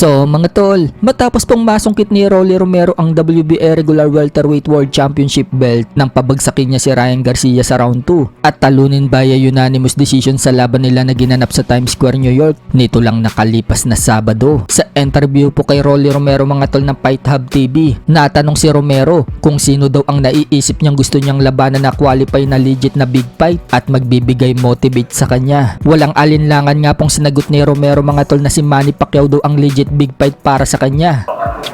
So mga tol, matapos pong masungkit ni Rolly Romero ang WBA Regular Welterweight World Championship belt nang pabagsakin niya si Ryan Garcia sa round 2 at talunin via unanimous decision sa laban nila na ginanap sa Times Square, New York nito lang nakalipas na Sabado. Sa interview po kay Rolly Romero mga tol ng Fight Hub TV, natanong si Romero kung sino daw ang naiisip niyang gusto niyang labanan na qualify na legit na big fight at magbibigay motivate sa kanya. Walang alinlangan nga pong sinagot ni Romero mga tol na si Manny Pacquiao daw ang legit big fight para sa kanya.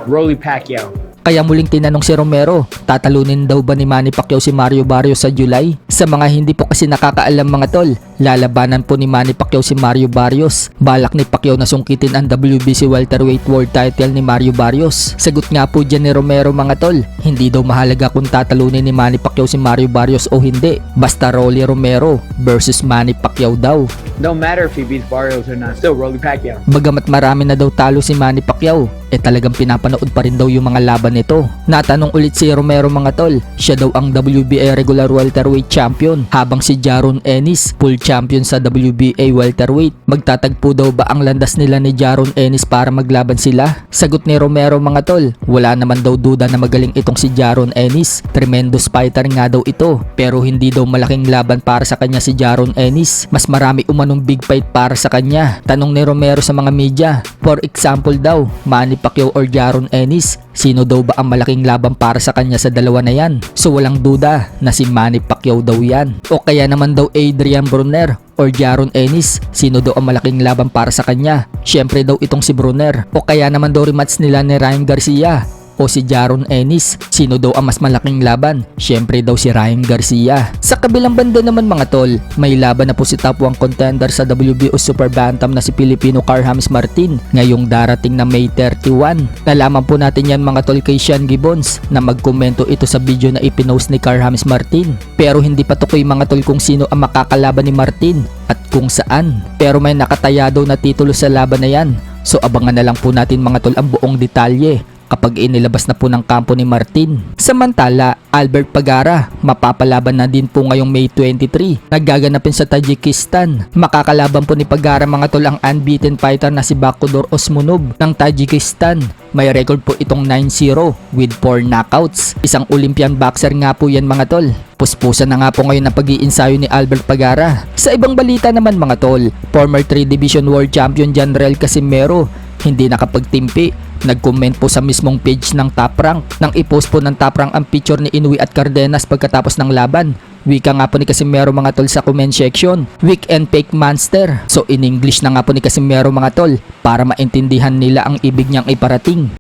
Rolly Pacquiao. Kaya muling tinanong si Romero, tatalunin daw ba ni Manny Pacquiao si Mario Barrios sa July? Sa mga hindi po kasi nakakaalam mga tol, lalabanan po ni Manny Pacquiao si Mario Barrios. Balak ni Pacquiao na sungkitin ang WBC Welterweight World Title ni Mario Barrios. Sagot nga po dyan ni Romero mga tol, hindi daw mahalaga kung tatalunin ni Manny Pacquiao si Mario Barrios o hindi. Basta Rolly Romero versus Manny Pacquiao daw. No matter if he beats Barrios or not, still Rolly Pacquiao. Bagamat marami na daw talo si Manny Pacquiao, talagang pinapanood pa rin daw yung mga laban nito. Natanong ulit si Romero mga tol, siya daw ang WBA Regular Welterweight Champion habang si Jaron Ennis full champion sa WBA Welterweight. Magtatagpo daw ba ang landas nila ni Jaron Ennis para maglaban sila? Sagot ni Romero mga tol, wala naman daw duda na magaling itong si Jaron Ennis. Tremendous fighter nga daw ito, pero hindi daw malaking laban para sa kanya si Jaron Ennis. Mas marami umanong big fight para sa kanya. Tanong ni Romero sa mga media, for example daw, Manny Pacquiao or Jaron Ennis, sino daw ba ang malaking laban para sa kanya sa dalawa na yan? So walang duda na si Manny Pacquiao daw yan. O kaya naman daw Adrian Broner or Jaron Ennis, sino daw ang malaking laban para sa kanya? Syempre daw itong si Broner. O kaya naman daw rematch nila ni Ryan Garcia o si Jaron Ennis, sino daw ang mas malaking laban? Syempre daw si Ryan Garcia. Sa kabilang banda naman mga tol, may laban na po si top 1 contender sa WBO Super Bantam na si Filipino Carl-James Martin ngayong darating na May 31. Nalaman po natin yan mga tol kay Sean Gibbons na magkomento ito sa video na ipinost ni Carl-James Martin. Pero hindi pa tukoy mga tol kung sino ang makakalaban ni Martin at kung saan. Pero may nakataya daw na titulo sa laban na yan. So abangan na lang po natin mga tol ang buong detalye kapag inilabas na po ng kampo ni Martin. Samantala, Albert Pagara, mapapalaban na din po ngayong May 23. Nagaganapin sa Tajikistan. Makakalaban po ni Pagara mga tol ang unbeaten fighter na si Bakhtur Osmonov ng Tajikistan. May record po itong 9-0 with 4 knockouts. Isang Olympian boxer nga po yan mga tol. Puspusan na nga po ngayon ang pag-iinsayo ni Albert Pagara. Sa ibang balita naman mga tol, former 3 Division World Champion Janrel Casimero hindi nakapagtimpi. Nag-comment po sa mismong page ng Top Rank nang i-post po ng Top Rank ang picture ni Inoue at Cardenas pagkatapos ng laban. Wika nga po ni Casimero mga tol sa comment section, weak and fake monster. So in English na nga po ni Casimero mga tol para maintindihan nila ang ibig niyang iparating.